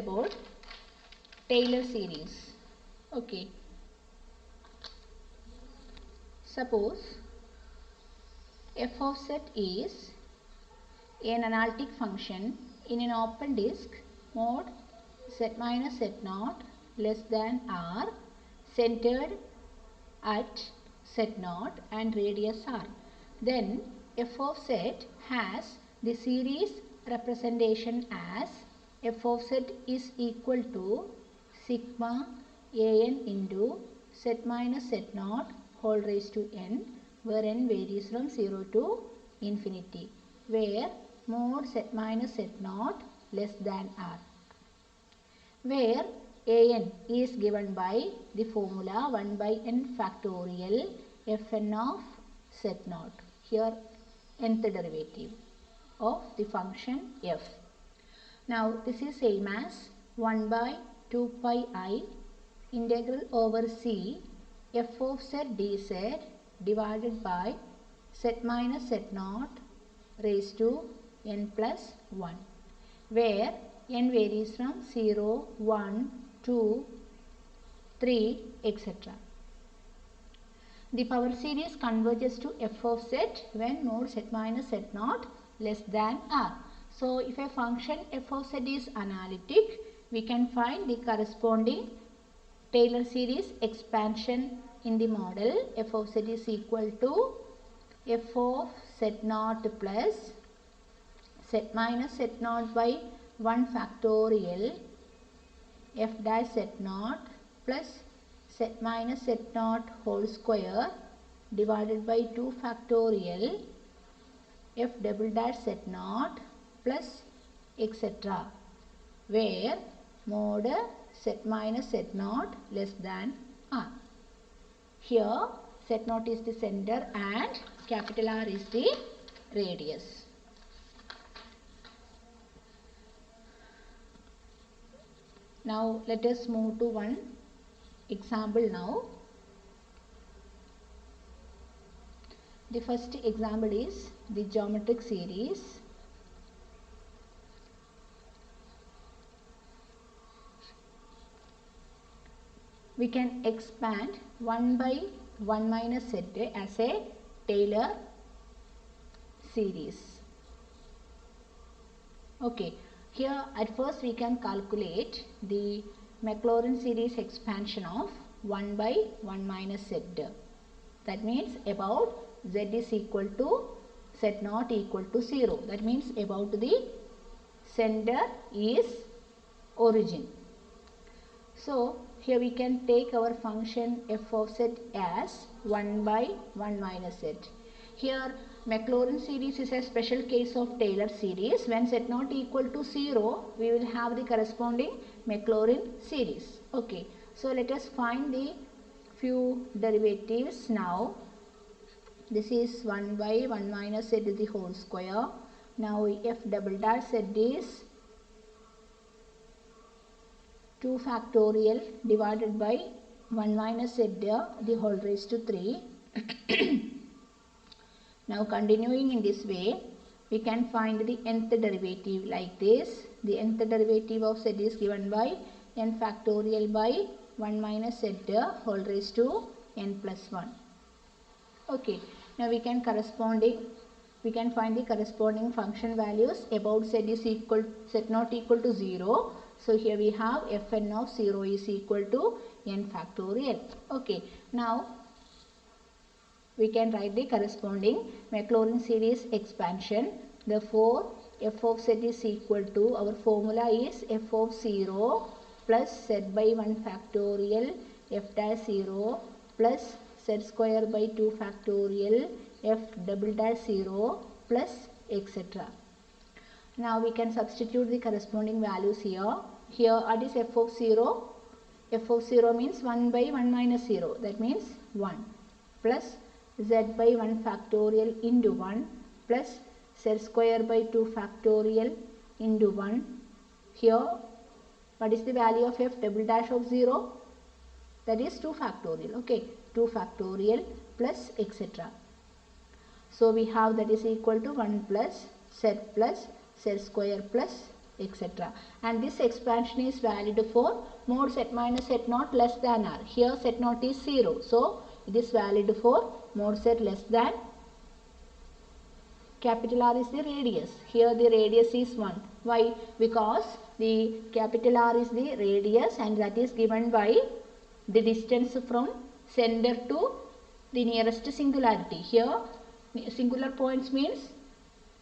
about Taylor series. Okay. Suppose f of z is an analytic function in an open disk mod z minus z naught less than r, centered at z naught and radius r. Then f of z has the series representation as f of z is equal to sigma an into z minus z naught whole raised to n, where n varies from 0 to infinity, where mod z minus z naught less than r, where an is given by the formula 1 by n factorial fn of z naught. Here nth derivative of the function f. Now this is same as 1 by 2 pi I integral over c f of z dz divided by z minus z naught raised to n plus 1, where n varies from 0, 1, 2, 3, etc. The power series converges to f of z when mod z minus z naught less than r. So if a function f of z is analytic, we can find the corresponding Taylor series expansion in the model. F of z is equal to f of z naught plus z minus z naught by 1 factorial f dash z naught plus z minus z naught whole square divided by 2 factorial f double dash z naught plus etc., where mod z minus z naught less than r. Here z naught is the center and capital R is the radius. Now let us move to one example now. The first example is the geometric series. We can expand 1 by 1 minus z as a Taylor series. Okay, here at first we can calculate the Maclaurin series expansion of 1 by 1 minus z. That means about z is equal to z naught equal to 0. That means about the center is origin. So here we can take our function f of z as 1 by 1 minus z. Here Maclaurin series is a special case of Taylor series. When z naught equal to 0, we will have the corresponding Maclaurin series. Okay, so let us find the few derivatives now. This is 1 by 1 minus z the whole square. Now f double dash z is 2 factorial divided by 1 minus z the whole raised to 3. Now continuing in this way, we can find the nth derivative like this. The nth derivative of z is given by n factorial by 1 minus z whole raised to n plus 1. Okay, now we can find the corresponding function values. About z is equal z not equal to 0. So here we have fn of 0 is equal to n factorial. Okay, now we can write the corresponding Maclaurin series expansion. Therefore, f of z is equal to, our formula is f of 0 plus z by 1 factorial f dash 0 plus z square by 2 factorial f double dash 0 plus etc. Now we can substitute the corresponding values here. Here what is f of 0? F of 0 means 1 by 1 minus 0. That means 1 plus z by 1 factorial into 1 plus z square by 2 factorial into 1. Here what is the value of f double dash of 0? That is 2 factorial. Okay, 2 factorial plus etc. So we have that is equal to 1 plus z square plus etc. And this expansion is valid for mod z minus z naught less than r. Here z naught is 0. So it is valid for mod z less than capital R is the radius. Here the radius is 1. Why? Because the capital R is the radius and that is given by the distance from center to the nearest singularity. Here singular points means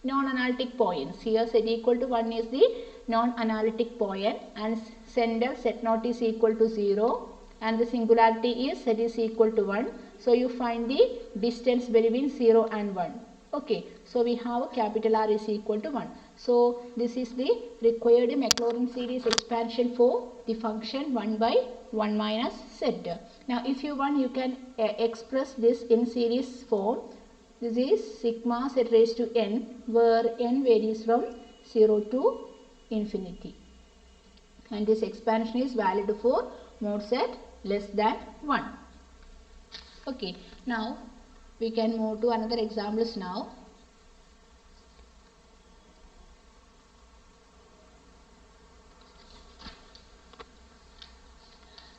non-analytic points. Here z equal to 1 is the non-analytic point and center z naught is equal to 0 and the singularity is z is equal to 1. So you find the distance between 0 and 1. Okay, so we have capital R is equal to 1. So this is the required Maclaurin series expansion for the function 1 by 1 minus z. Now if you want, you can express this in series form. This is sigma z raised to n, where n varies from 0 to infinity. And this expansion is valid for mod z less than 1. Okay, now we can move to another examples now.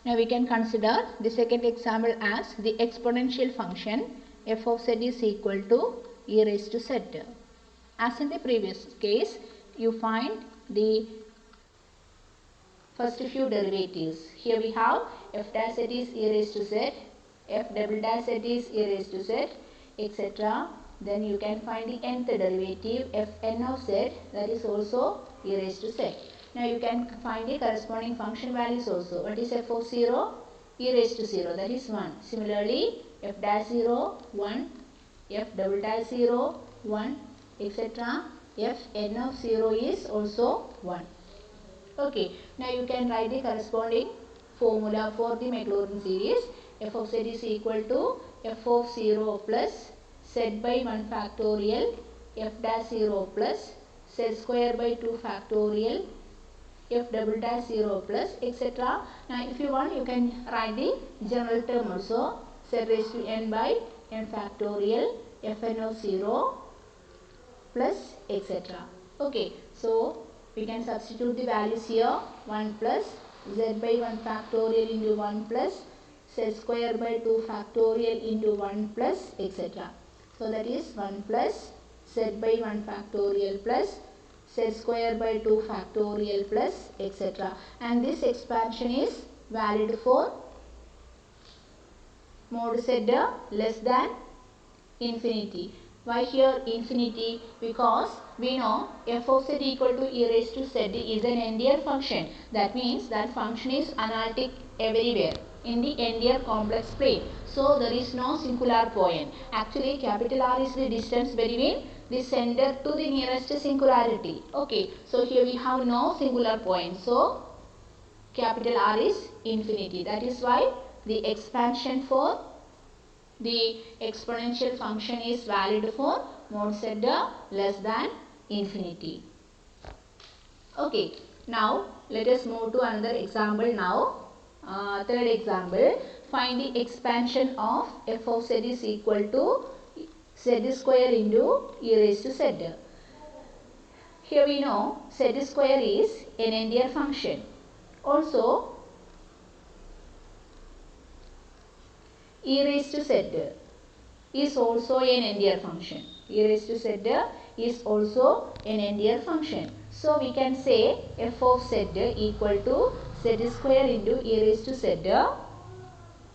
Now we can consider the second example as the exponential function f of z is equal to e raised to z. As in the previous case, you find the first few derivatives. Here we have f dash z is e raised to z, f double dash z is e raised to z, etc. Then you can find the nth derivative fn of z, that is also e raised to z. Now you can find the corresponding function values also. What is f of 0? E raised to 0, that is 1. Similarly, f dash 0, 1, f double dash 0, 1, etc. fn of 0 is also 1. Okay, now you can write the corresponding formula for the Maclaurin series. F of z is equal to f of 0 plus z by 1 factorial f dash 0 plus z square by 2 factorial f double dash 0 plus etc. Now if you want, you can write the general term also, z raised to n by n factorial fn of 0 plus etc. Okay, so we can substitute the values here. 1 plus z by 1 factorial into 1 plus z square by 2 factorial into 1 plus etc. So that is 1 plus z by 1 factorial plus z square by 2 factorial plus etc. And this expansion is valid for mod z less than infinity. Why here infinity? Because we know f of z equal to e raised to z is an entire function. That means that function is analytic everywhere in the entire complex plane. So there is no singular point. Actually capital R is the distance between the center to the nearest singularity. Okay, so here we have no singular point. So capital R is infinity. That is why the expansion for the exponential function is valid for mod z less than infinity. Okay, now let us move to another example now. Third example, find the expansion of f of z is equal to z square into e raised to z. Here we know z square is an entire function. Also e raised to z is also an entire function. E raised to z is also an entire function. So we can say f of z equal to z square into e raised to z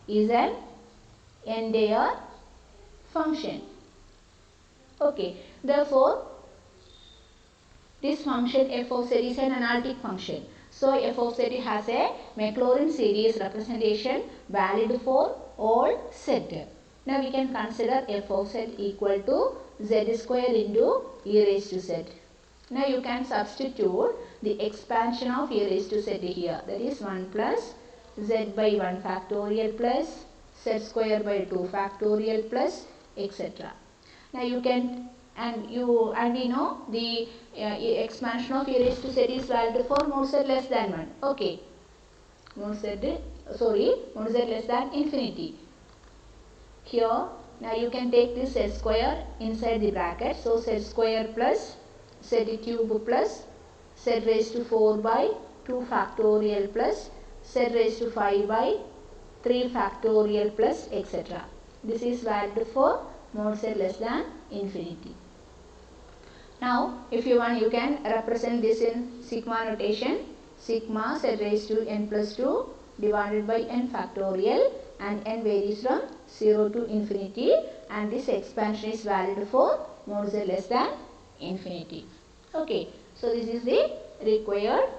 is an entire function. Okay, therefore this function f of z is an analytic function. So f of z has a Maclaurin series representation valid for all z. Now we can consider f of z equal to z square into e raised to z. Now you can substitute the expansion of e raised to z here. That is 1 plus z by 1 factorial plus z square by 2 factorial plus etc. Now you can and we know the expansion of e raised to z is valid for mod z less than 1. Okay, mod z less than infinity. Here now you can take this z square inside the bracket. So z square plus z cube plus z raised to 4 by 2 factorial plus z raised to 5 by 3 factorial plus etc. This is valid for mod z less than infinity. Now if you want, you can represent this in sigma notation. Sigma z raised to n plus 2 divided by n factorial, and n varies from 0 to infinity, and this expansion is valid for mod z less than infinity. Okay, so this is the required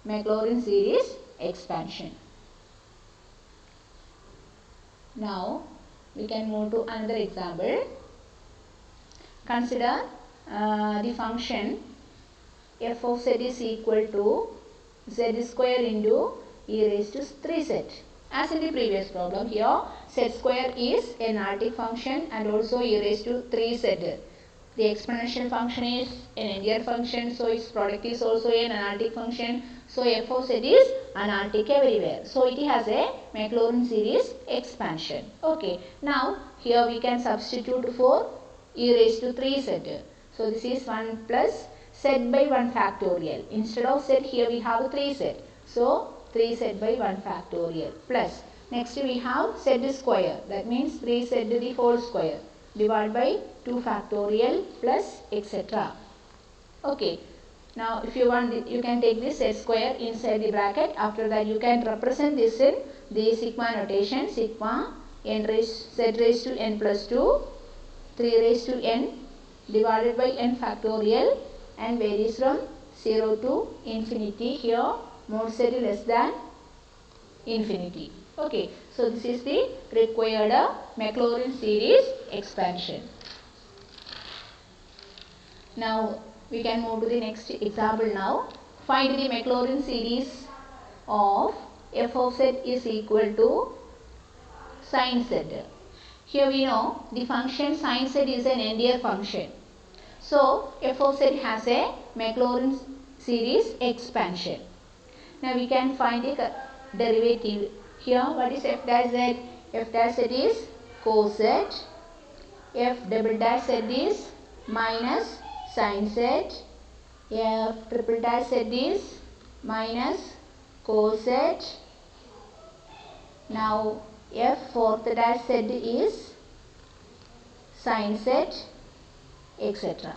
Maclaurin series expansion. Now we can move to another example. Consider the function f of z is equal to z square into e raised to 3z. As in the previous problem, here z square is an analytic function and also e raised to 3z. The exponential function is an integer function, so its product is also an analytic function. So f of z is analytic everywhere. So it has a Maclaurin series expansion. Okay. Now here we can substitute for e raised to 3z. So this is 1 plus z by 1 factorial. Instead of z, here we have 3z. So 3z by 1 factorial plus. Next we have z square. That means 3z the whole square divided by 2 factorial plus etc. Okay. Now if you want, you can take this z square inside the bracket. After that you can represent this in the sigma notation. Sigma n raised z raised to n plus 2 3 raised to n divided by n factorial, and varies from 0 to infinity. Here mod z less than infinity. Okay, so this is the required Maclaurin series expansion. Now we can move to the next example now. Find the Maclaurin series of f of z is equal to sin z. Here we know the function sin z is an integer function. So f of z has a Maclaurin series expansion. Now we can find the derivative. Here what is f dash z? F dash z is cos z. F double dash z is minus sin z. F triple dash z is minus cos z. Now f fourth dash z is sin z, etc.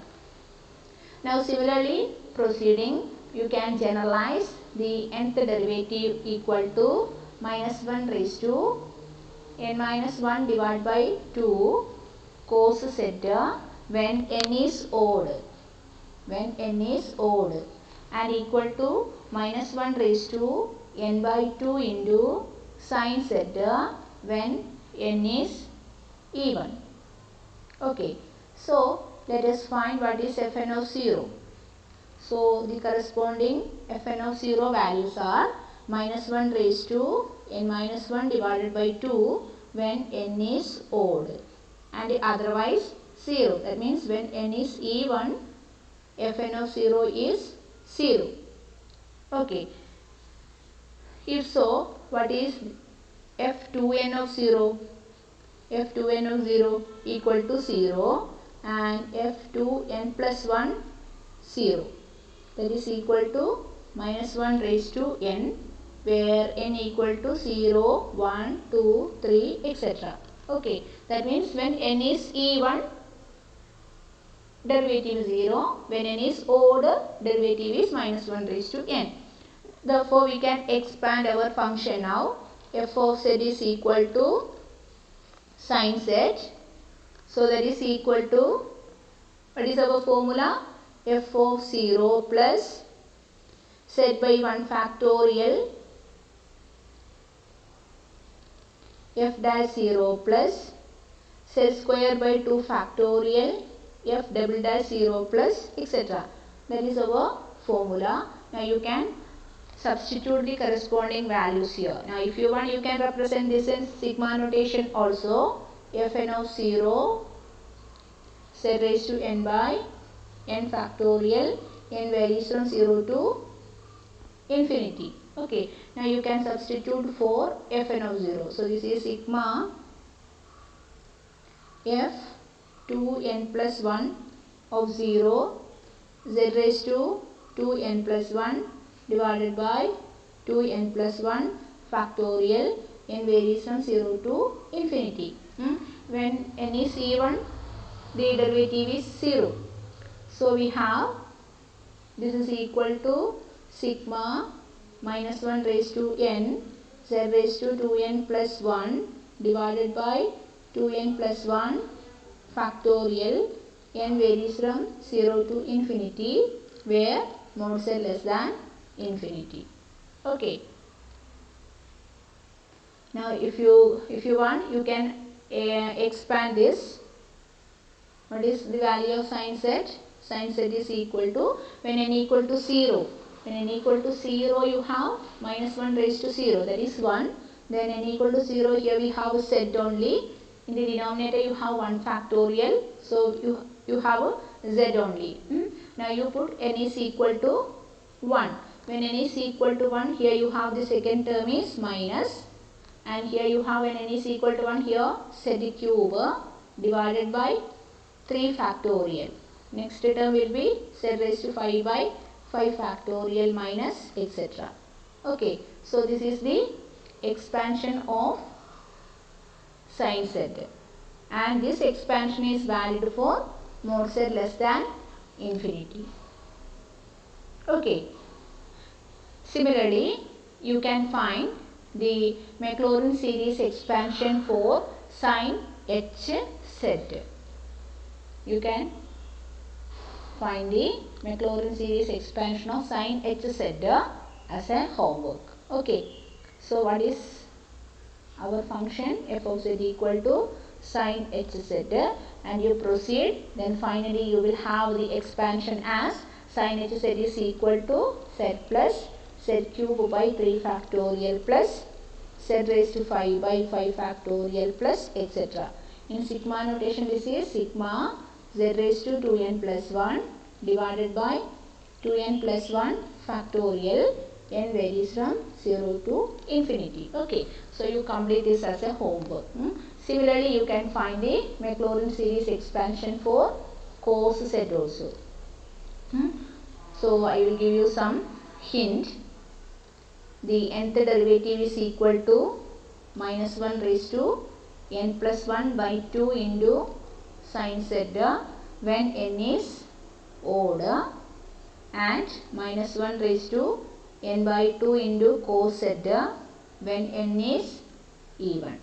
Now similarly proceeding, you can generalize the nth derivative equal to minus 1 raised to n minus 1 divided by 2 cos z when n is odd. When n is odd, and equal to minus 1 raised to n by 2 into sin z when n is even. Okay, so let us find what is fn of 0. So the corresponding fn of 0 values are minus 1 raised to n minus 1 divided by 2 when n is odd, and otherwise 0. That means when n is even, fn of 0 is 0. Okay. If so, what is f2n of 0? f2n of 0 equal to 0, and f2n plus 1 0. That is equal to minus 1 raised to n, where n equal to 0, 1, 2, 3, etc. Okay, that means when n is even, derivative 0. When n is odd, derivative is minus 1 raised to n. Therefore, we can expand our function now. F of z is equal to sin z. So, that is equal to, what is our formula? F of 0 plus z by 1 factorial f dash 0 plus z square by 2 factorial f double dash 0 plus etc. That is our formula. Now you can substitute the corresponding values here. Now if you want, you can represent this in sigma notation also. Fn of 0 z raised to n by n factorial, n varies from 0 to infinity. Okay, now you can substitute for fn of 0. So this is sigma f 2n plus 1 of 0 z raised to 2n plus 1 divided by 2n plus 1 factorial. N varies from 0 to infinity. When n is even, the derivative is 0. So we have this is equal to sigma minus 1 raised to n z raised to 2n plus 1 divided by 2n plus 1 factorial. N varies from 0 to infinity, where mod z less than infinity. Okay. Now if you want, you can expand this. What is the value of sin z? Sin z is equal to, when n equal to 0. When n equal to 0, you have minus 1 raised to 0, that is 1. Then n equal to 0, here we have z only. In the denominator you have 1 factorial. So you have a z only. Now you put n is equal to 1. When n is equal to 1, here you have the second term is minus. And here you have when n is equal to 1, here z cube divided by 3 factorial. Next term will be z raised to 5 by 5 factorial minus etc. Okay, so this is the expansion of sin z, and this expansion is valid for mod z less than infinity. Okay, similarly you can find the Maclaurin series expansion for sin h z. You can find the Maclaurin series expansion of sin h z as a homework. Okay, so what is our function? F of z equal to sin h z, and you proceed. Then finally you will have the expansion as sin h z is equal to z plus z cube by 3 factorial plus z raised to 5 by 5 factorial plus etc. In sigma notation, this is sigma z raised to 2n plus 1 divided by 2n plus 1 factorial. N varies from 0 to infinity. Okay, so you complete this as a homework. Similarly, you can find the Maclaurin series expansion for cos z also. So I will give you some hint. The nth derivative is equal to minus 1 raised to n plus 1 by 2 into sin z when n is odd, and minus 1 raised to n by 2 into cos z when n is even.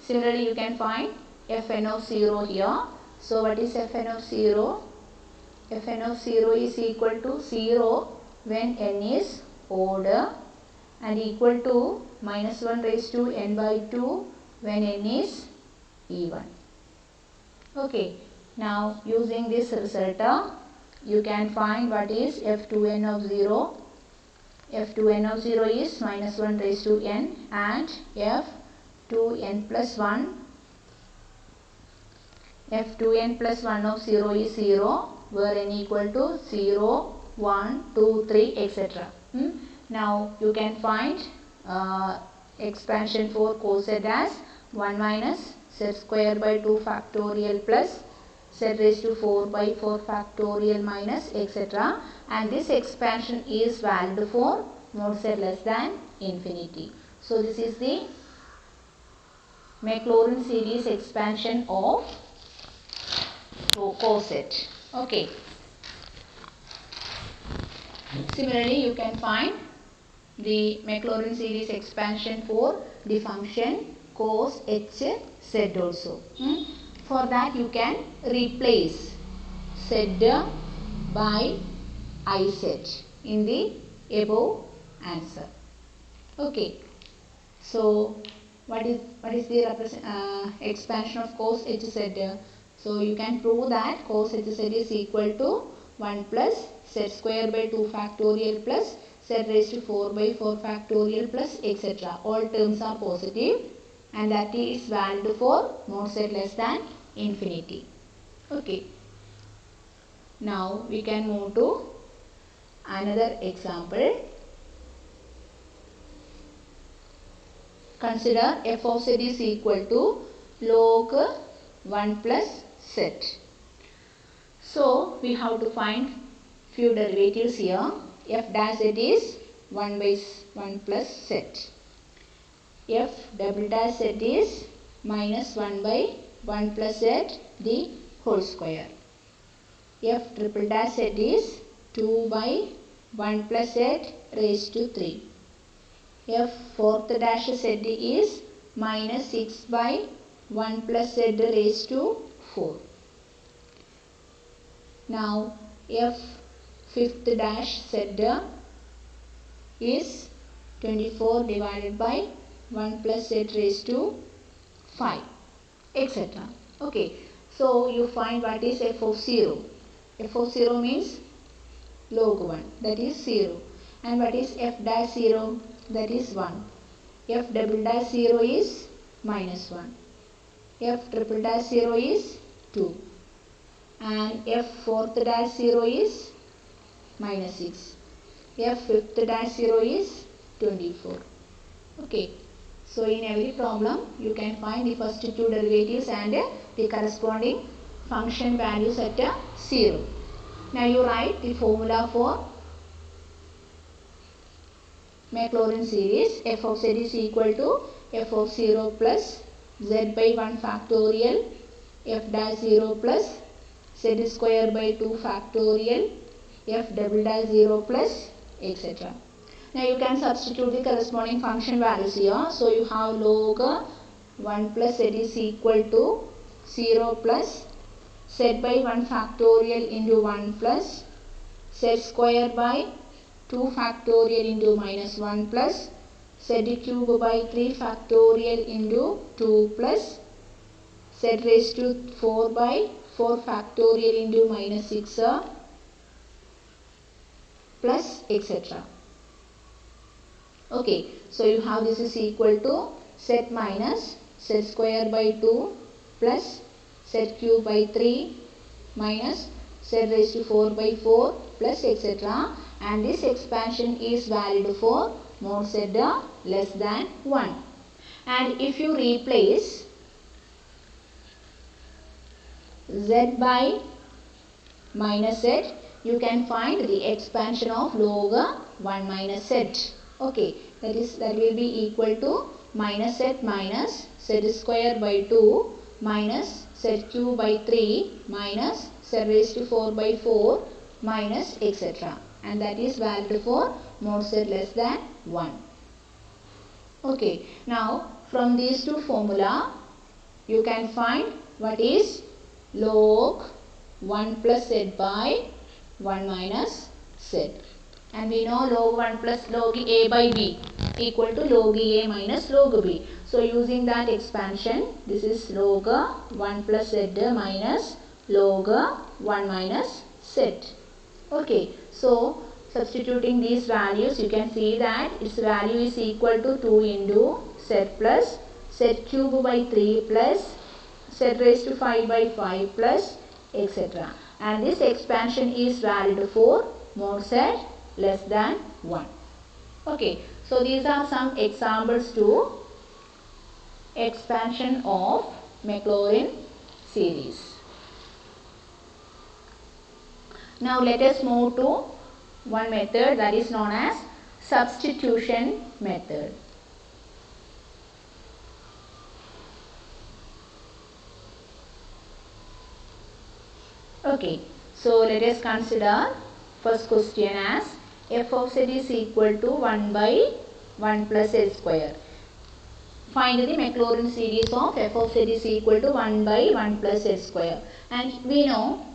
Similarly, you can find fn of 0 here. So what is fn of 0? Fn of 0 is equal to 0 when n is odd and equal to minus 1 raised to n by 2 when n is even. Okay, now using this result, you can find what is f2n of 0. f2n of 0 is minus 1 raised to n, and f2n plus 1 of 0 is 0, where n equal to 0, 1, 2, 3, etc. Now you can find expansion for cos z as 1 minus z square by 2 factorial plus z raised to 4 by 4 factorial minus etc. And this expansion is valid for mod z less than infinity. So this is the Maclaurin series expansion of cos z. Okay. Similarly, you can find the Maclaurin series expansion for the function cos h z also. For that, you can replace z by iz in the above answer. Okay. So what is the expansion of cos h z? So you can prove that cos h z is equal to 1 plus z square by 2 factorial plus z raised to 4 by 4 factorial plus etc. All terms are positive, and that is valid for mod z less than infinity. Okay. Now we can move to another example. Consider f of z is equal to log 1 plus z. So we have to find few derivatives here. F dash z is 1 by 1 plus z. F double dash z is minus 1 by 1 plus z the whole square. F triple dash z is 2 by 1 plus z raised to 3. F fourth dash z is minus 6 by 1 plus z raised to 4. Now F fifth dash z is 24 divided by 1 plus z raised to 5, etc. Okay, so you find what is f of 0. F of 0 means log 1, that is 0. And what is f dash 0? That is 1. F double dash 0 is minus 1. F triple dash 0 is 2. And f fourth dash 0 is minus 6. F fifth dash 0 is 24. Okay. So in every problem you can find the first two derivatives and the corresponding function values at 0. Now you write the formula for Maclaurin series. F of z is equal to f of 0 plus z by 1 factorial f dash 0 plus z square by 2 factorial f double dash 0 plus etc. Now you can substitute the corresponding function values here. So you have log 1 plus z is equal to 0 plus z by 1 factorial into 1 plus z square by 2 factorial into minus 1 plus z cube by 3 factorial into 2 plus z raised to 4 by 4 factorial into minus 6 plus etc. Okay, so you have this is equal to z minus z square by 2 plus z cube by 3 minus z raised to 4 by 4 plus etc. And this expansion is valid for mod z less than 1. And if you replace z by minus z, you can find the expansion of log 1 minus z. Okay, that will be equal to minus z square by 2 minus z cube by 3 minus z raised to 4 by 4 minus etc. And that is valid for mod z less than 1. Okay, now from these two formula you can find what is log 1 plus z by 1 minus z. And we know log 1 plus log a by b equal to log a minus log b. So using that expansion, this is log 1 plus z minus log 1 minus z. Okay, so substituting these values, you can see that its value is equal to 2 into z plus z cube by 3 plus z raised to 5 by 5 plus etc. And this expansion is valid for mod z less than 1. Okay, so these are some examples to expansion of Maclaurin series. Now let us move to one method that is known as substitution method. Okay, so let us consider first question as f of z is equal to 1 by 1 plus z square. Find the Maclaurin series of f of z is equal to 1 by 1 plus z square. And we know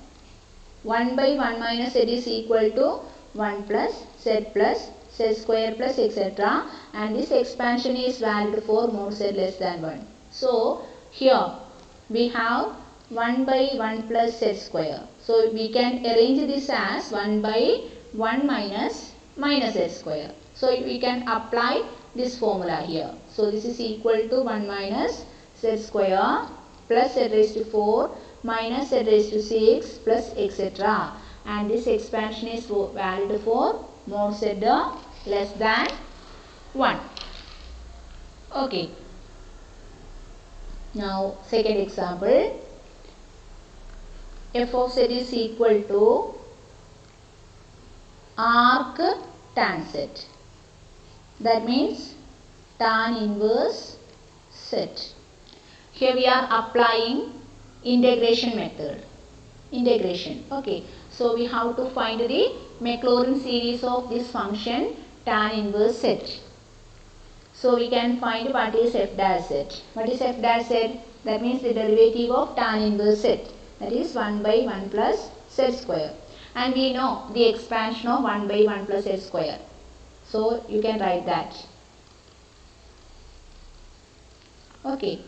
1 by 1 minus z is equal to 1 plus z square plus etc. And this expansion is valid for mod z less than 1. So here we have 1 by 1 plus z square. So we can arrange this as 1 by 1 minus z square. So we can apply this formula here. So this is equal to 1 minus z square plus z raised to 4 minus z raised to 6 plus etc. And this expansion is valid for mod z less than 1. Okay. Now second example. F of z is equal to arc tan set. That means tan inverse set. Here we are applying integration method. Integration. Okay. So we have to find the Maclaurin series of this function tan inverse set. So we can find what is f dash z. What is f dash z? That means the derivative of tan inverse z. That is 1 by 1 plus z square. And we know the expansion of 1 by 1 plus z square. So you can write that. Okay.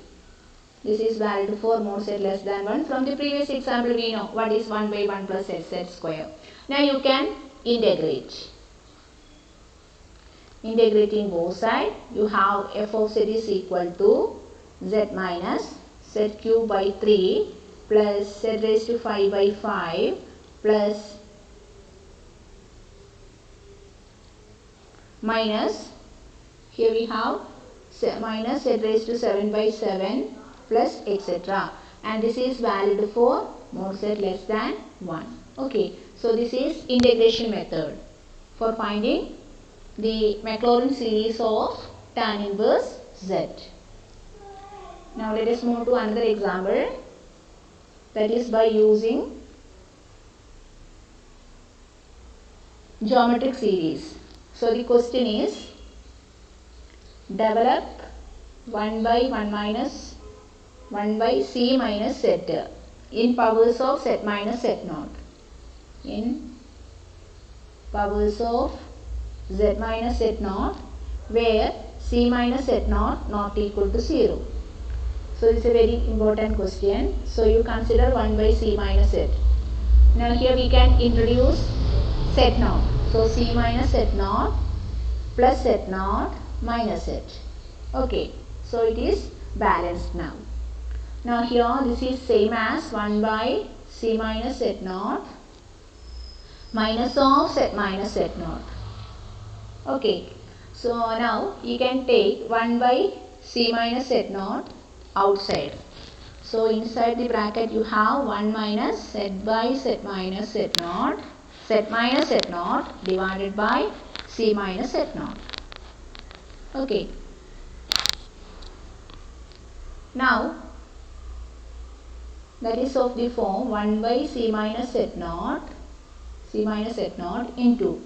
This is valid for mod z less than 1. From the previous example we know what is 1 by 1 plus z square. Now you can integrate. Integrating both sides, you have f of z is equal to z minus z cube by 3 plus z raised to 5 by 5 plus minus, here we have minus z raised to 7 by 7 plus etc. And this is valid for mod z less than 1. Okay, so this is integration method for finding the Maclaurin series of tan inverse z. Now let us move to another example, that is by using geometric series. So the question is, develop 1 by 1 minus 1 by c minus z in powers of z minus z naught. In powers of z minus z naught, where c minus z naught not equal to 0. So it's a very important question. So you consider 1 by c minus z. Now here we can introduce z naught. So c minus z naught plus z naught minus z. Okay, so it is balanced now. Now here this is same as 1 by c minus z naught minus of z minus z naught. Okay, so now you can take 1 by c minus z naught outside. So inside the bracket you have 1 minus z by z minus z naught divided by c minus z naught. Okay. Now that is of the form 1 by c minus z naught into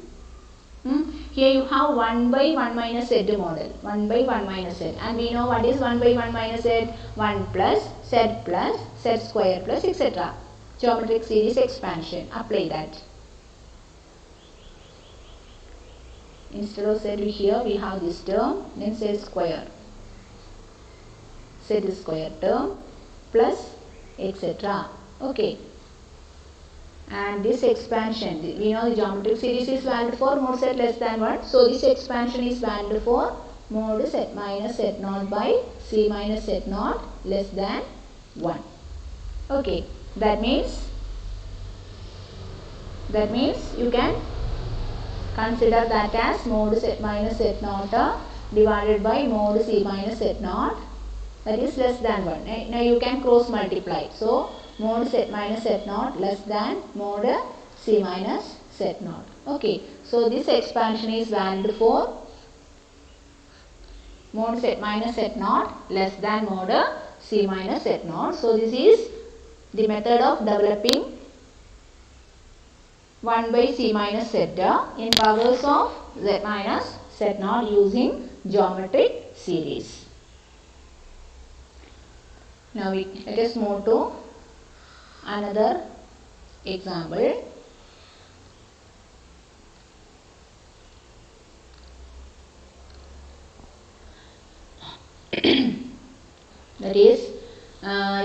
here you have 1 by 1 minus z model, 1 by 1 minus z, and we know what is 1 by 1 minus z, 1 plus z square plus etc. Geometric series expansion, apply that. Instead of z here we have this term, then z square term plus etc. Okay. And this expansion, we know the geometric series is valid for mod z less than 1. So this expansion is valid for mod z minus z naught by c minus z naught less than 1. Okay, that means you can consider that as mod z minus z naught divided by mod c minus z naught, that is less than 1. Now you can cross multiply. So mod z minus z naught less than mod c minus z naught. Okay, so this expansion is valid for mod z minus z naught less than mod c minus z naught. So this is the method of developing 1 by c minus z in powers of z minus z naught using geometric series. Now let us move to another example. That is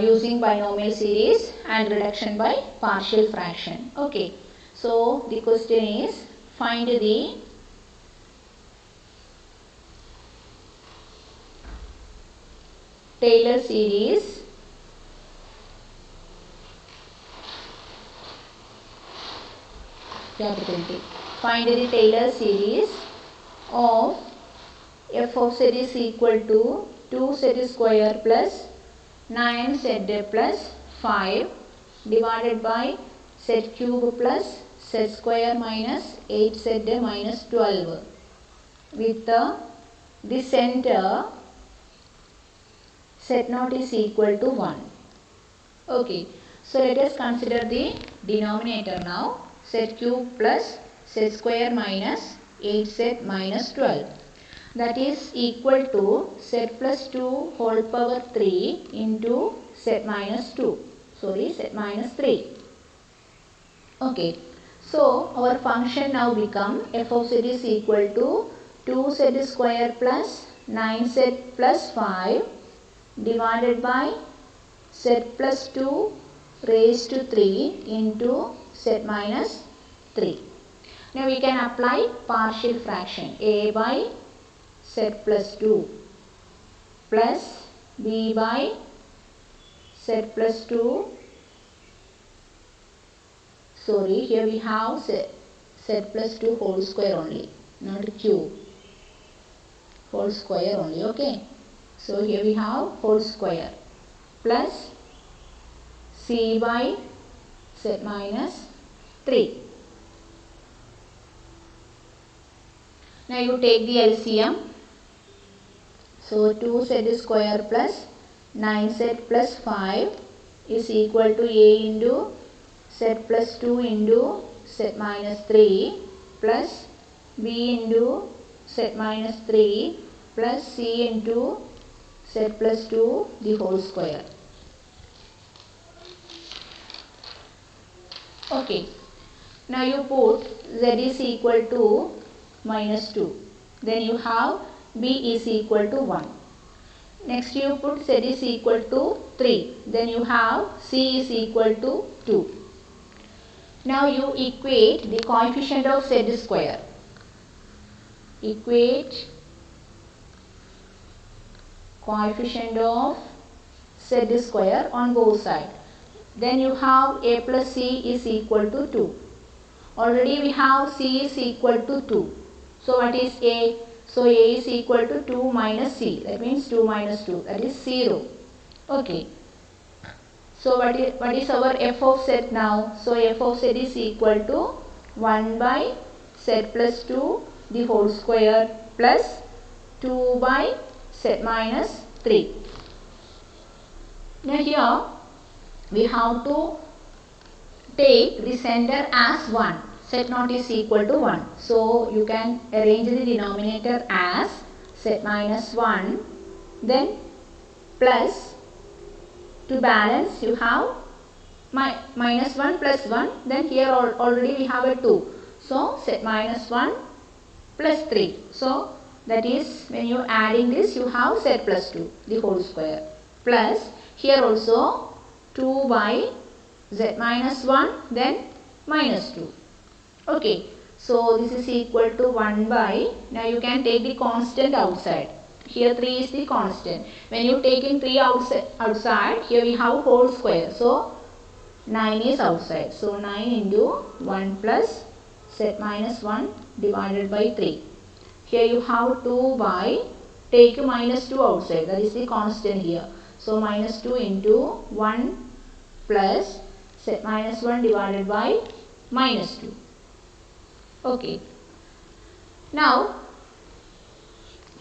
using binomial series and reduction by partial fraction. Okay, so the question is, find the Taylor series find the Taylor series of f of z is equal to 2z square plus 9z plus 5 divided by z cube plus z square minus 8z minus 12 with the center z0 is equal to 1. Okay, so let us consider the denominator now. Z cube plus z square minus 8z minus 12. That is equal to z plus 2 whole power 3 into z minus 2. Sorry, z minus 3. Okay, so our function now become f of z is equal to 2z square plus 9z plus 5 divided by z plus 2 raised to 3 into z minus 3. Now we can apply partial fraction a by z plus 2 plus b by z plus 2. Sorry, here we have z plus 2 whole square only, not cube. Whole square only, okay. So here we have whole square plus c by z minus 3. Now you take the LCM. So 2z square plus 9z plus 5 is equal to a into z plus 2 into z minus 3 plus b into z minus 3 plus c into z plus 2 the whole square. Okay, now you put z is equal to minus 2, then you have b is equal to 1. Next you put z is equal to 3, then you have c is equal to 2. Now you equate the coefficient of z square. Equate coefficient of z square on both sides. Then you have a plus c is equal to 2. Already we have c is equal to 2. So what is a? So a is equal to 2 minus c. That means 2 minus 2. That is 0. Okay. So what is our f of z now? So f of z is equal to 1 by z plus 2 the whole square plus 2 by z minus 3. Now here we have to take the center as 1. Z0 is equal to 1. So you can arrange the denominator as z minus 1, then plus, to balance you have minus 1 plus 1, then here already we have a 2. So z minus 1 plus 3. So that is when you adding this you have z plus 2 the whole square plus here also 2 by z minus 1 then minus 2. Okay, so this is equal to 1 by, now you can take the constant outside. Here 3 is the constant. When you taking 3 outside, here we have whole square. So 9 is outside. So 9 into 1 plus z minus 1 divided by 3. Here you have 2 by, take minus 2 outside. That is the constant here. So minus 2 into 1 plus z minus 1 divided by minus 2. Okay. Now,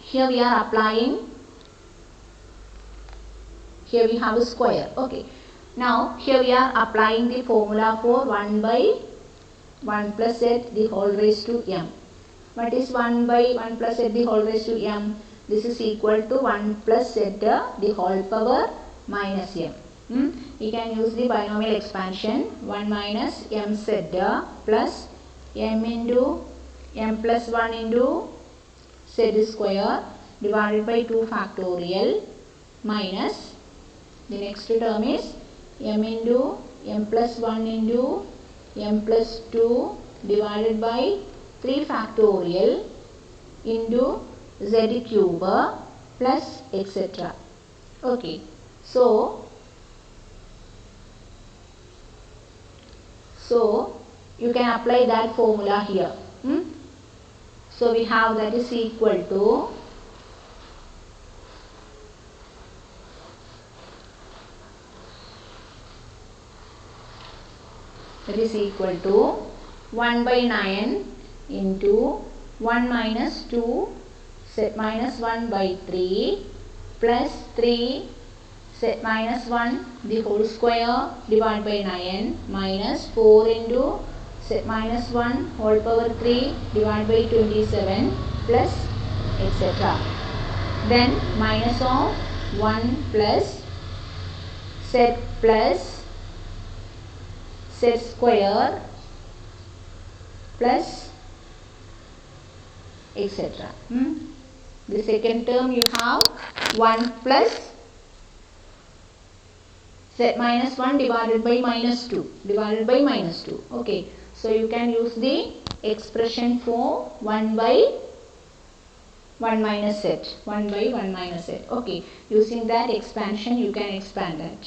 here we are applying, here we have a square. Okay. Now, here we are applying the formula for 1 by 1 plus z the whole raised to m. What is 1 by 1 plus z the whole raised to m? This is equal to 1 plus z the whole power minus m. We can use the binomial expansion 1 minus mz plus m into m plus 1 into z square divided by 2 factorial minus the next term is m into m plus 1 into m plus 2 divided by 3 factorial into z cube plus etc. Okay, so you can apply that formula here. So we have that is equal to 1 by 9 into 1 minus 2 z minus 1 by 3 plus 3 z minus 1 the whole square divided by 9 minus 4 into z minus 1 whole power 3 divided by 27 plus etc. Then minus of 1 plus z plus z square plus etc. The second term you have 1 plus z minus 1 divided by minus 2 okay. So you can use the expression for 1 by 1 minus z okay. Using that expansion you can expand that.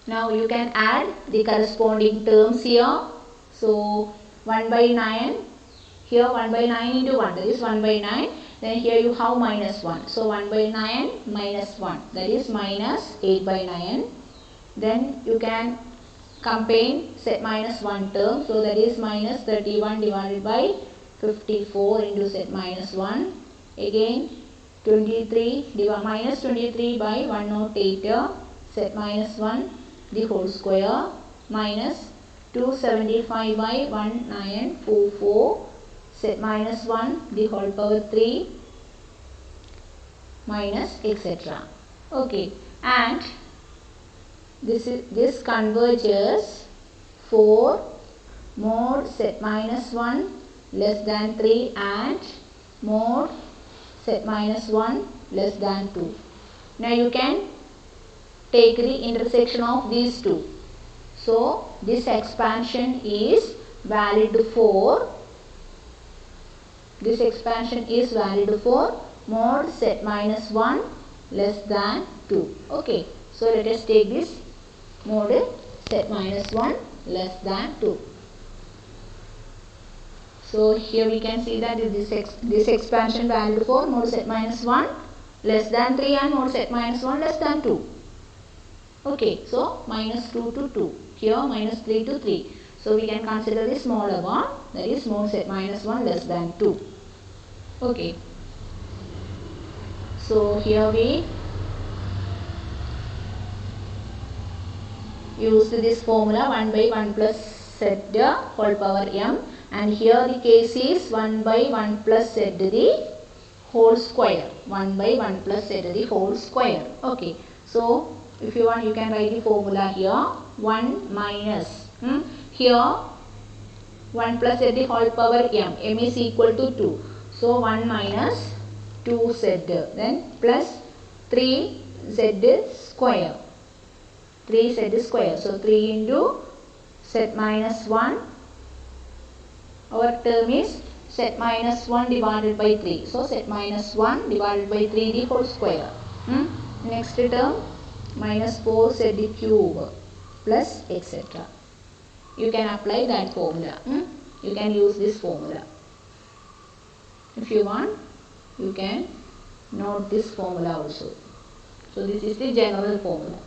Now you can add the corresponding terms here. So 1 by 9, here 1 by 9 into 1, that is 1 by 9. Then here you have minus 1. So 1 by 9 minus 1, that is minus 8 by 9. Then you can combine z minus 1 term. So that is minus 31 divided by 54 into z minus 1. Again 23 minus 23 by 108 z minus 1 the whole square minus 275 by 1944 z minus 1 the whole power 3 minus etc. Okay, and this converges for mod z minus 1 less than 3 and mod z minus 1 less than 2. Now you can take the intersection of these two. So this expansion is valid for mod z minus 1 less than 2. Okay, so let us take this mod z minus 1 less than 2. So here we can see that this expansion valid for mod z minus 1 less than 3 and mod z minus 1 less than 2. Okay, so minus 2 to 2. Here minus 3 to 3. So we can consider the smaller one, that is mod z minus 1 less than 2. Okay. So here we used this formula 1 by 1 plus z whole power m, and here the case is 1 by 1 plus z the whole square. 1 by 1 plus z the whole square. Okay. So if you want you can write the formula here 1 minus here 1 plus z the whole power m is equal to 2. So 1 minus 2z then plus 3z square. 3z square. So 3 into z minus 1. Our term is z minus 1 divided by 3. So z minus 1 divided by 3 the whole square. Next term minus 4z cube plus etc. You can apply that formula. You can use this formula. If you want, you can note this formula also. So this is the general formula.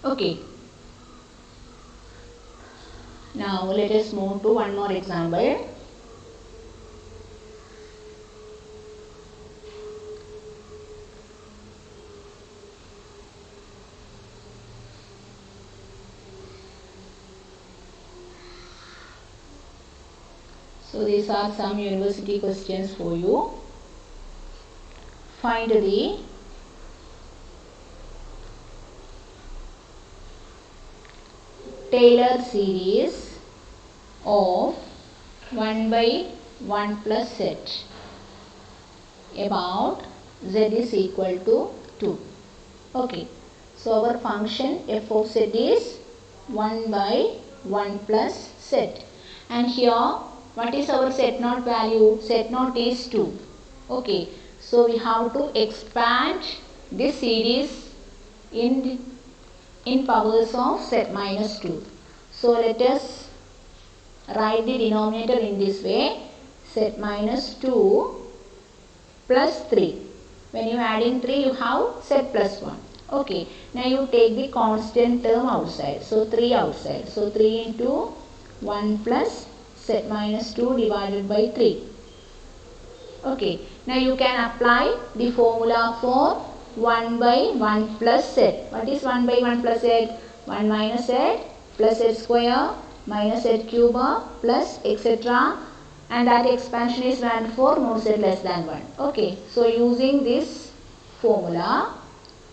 Okay. Now let us move to one more example. So these are some university questions for you. Find the Taylor series of 1 by 1 plus z about z is equal to 2. Okay. So our function f of z is 1 by 1 plus z. And here what is our z naught value? Z naught is 2. Okay. So we have to expand this series in powers of z minus 2. So let us write the denominator in this way. Z minus 2 plus 3. When you add in 3, you have z plus 1. Okay, now you take the constant term outside. So 3 outside. So 3 into 1 plus z minus 2 divided by 3. Okay, now you can apply the formula for 1 by 1 plus z. What is 1 by 1 plus z? 1 minus z plus z square minus z cube plus etc. And that expansion is valid for mod z less than 1. Okay, so using this formula,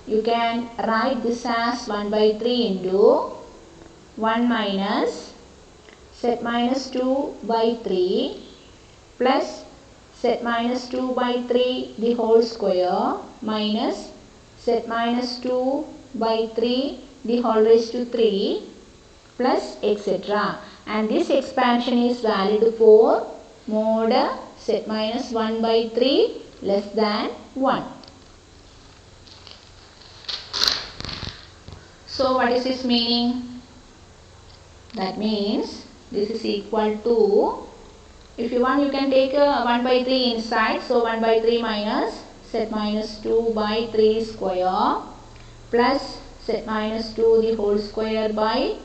you can write this as 1 by 3 into 1 minus z minus 2 by 3 plus z minus 2 by 3 the whole square minus z minus 2 by 3 the whole raised to 3 plus etc. And this expansion is valid for mod z minus 1 by 3 less than 1. So what is this meaning? That means this is equal to, if you want you can take 1 by 3 inside. So 1 by 3 minus z minus 2 by 3 square plus z minus 2 the whole square by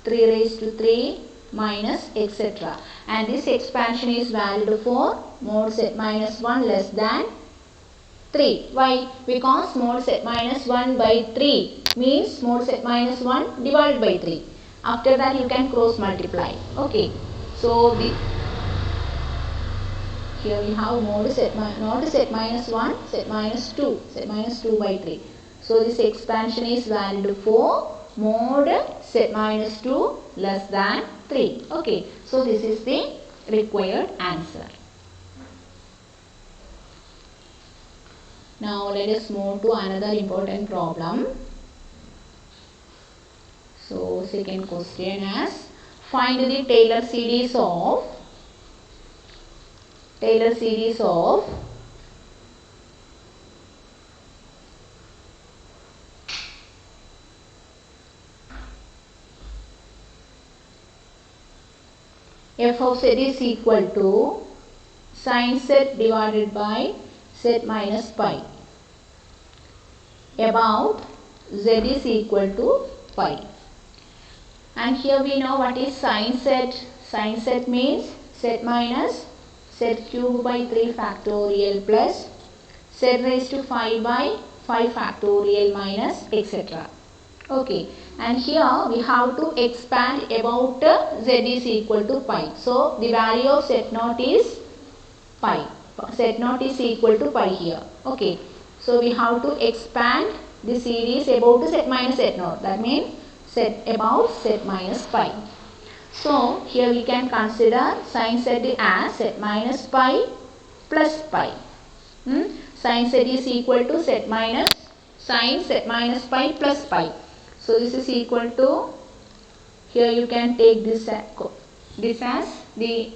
3 raised to 3 minus etc. And this expansion is valid for mod z minus 1 less than 3. Why? Because mod z minus 1 by 3 means mod z minus 1 divided by 3. After that you can cross multiply. Okay. So here we have mod z not z minus 1, z minus 2, z minus 2 by 3. So this expansion is valid for mod z minus 2 less than 3. Okay. So this is the required answer. Now let us move to another important problem. So second question is, find the Taylor series of f of z is equal to sin z divided by z minus pi. About z is equal to pi. And here we know what is sin z. Sin z means z minus z cube by 3 factorial plus z raised to 5 by 5 factorial minus etc. Okay, and here we have to expand about z is equal to pi. So the value of z naught is pi. Z naught is equal to pi here. Okay, so we have to expand the series about z minus z naught. That means z about z minus pi. So here we can consider sin z as z minus pi plus pi. Sin z is equal to z minus sin z minus pi plus pi. So this is equal to, here you can take this as the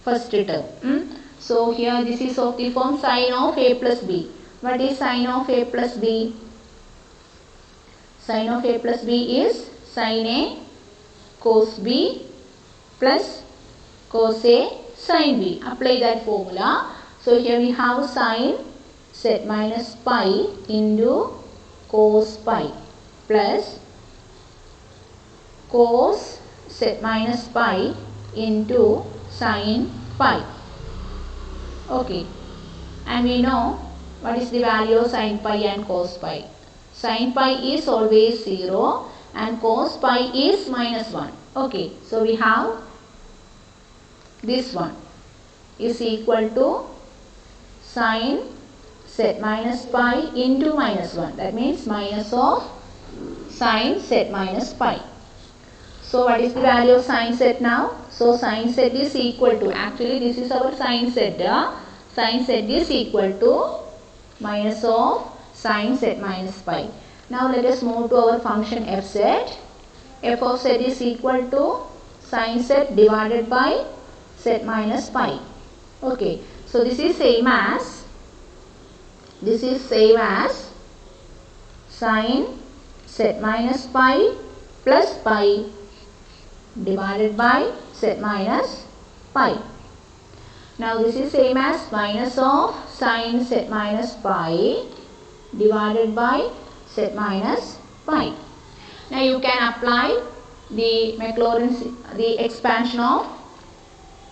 first term. So here this is of the form sin of a plus b. What is sin of a plus b? Sin of a plus b is sin a cos b plus cos a sin b. Apply that formula. So here we have sin z minus pi into cos pi plus cos z minus pi into sin pi. Okay, and we know what is the value of sin pi and cos pi. Sin pi is always 0 and cos pi is minus 1. Okay, so we have this one is equal to sin z minus pi into minus 1. That means minus of sin z minus pi. So what is the value of sin z now? So sin z is equal to, actually this is our sin z. Sin z is equal to minus of sin z minus pi. Now let us move to our function fz. F of z is equal to sin z divided by z minus pi. Okay, so this is same as sin z minus pi plus pi divided by z minus pi. Now this is same as minus of sine z minus pi divided by z minus pi. Now you can apply the Maclaurin, the expansion of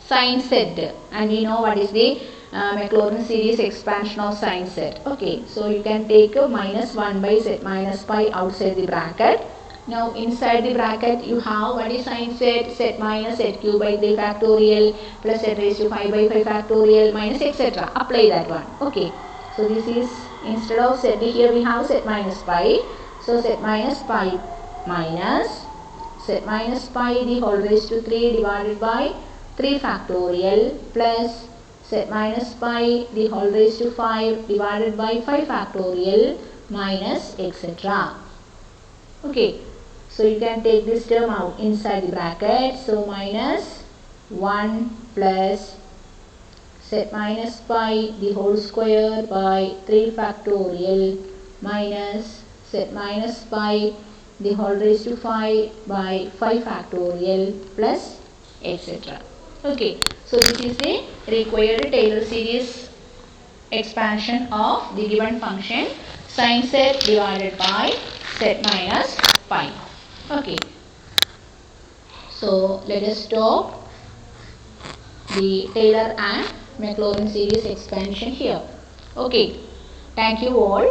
sine z, and we know what is the Maclaurin series expansion of sine z. Okay, so you can take minus 1 by z minus pi outside the bracket. Now inside the bracket you have what is sine z, z minus z cube by 3 factorial plus z raised to 5 by 5 factorial minus etc. Apply that one. Okay, so this is, instead of z here we have z minus pi. So z minus pi minus z minus pi the whole raised to 3 divided by 3 factorial plus z minus pi the whole raised to 5 divided by 5 factorial minus etc. Okay, so you can take this term out inside the bracket. So minus 1 plus z minus pi the whole square by 3 factorial minus z minus pi the whole raised to 5 by 5 factorial plus etc. Okay, so this is the required Taylor series expansion of the given function sin z divided by z minus pi. Okay, so let us stop the Taylor and Maclaurin series expansion here. Okay, thank you all.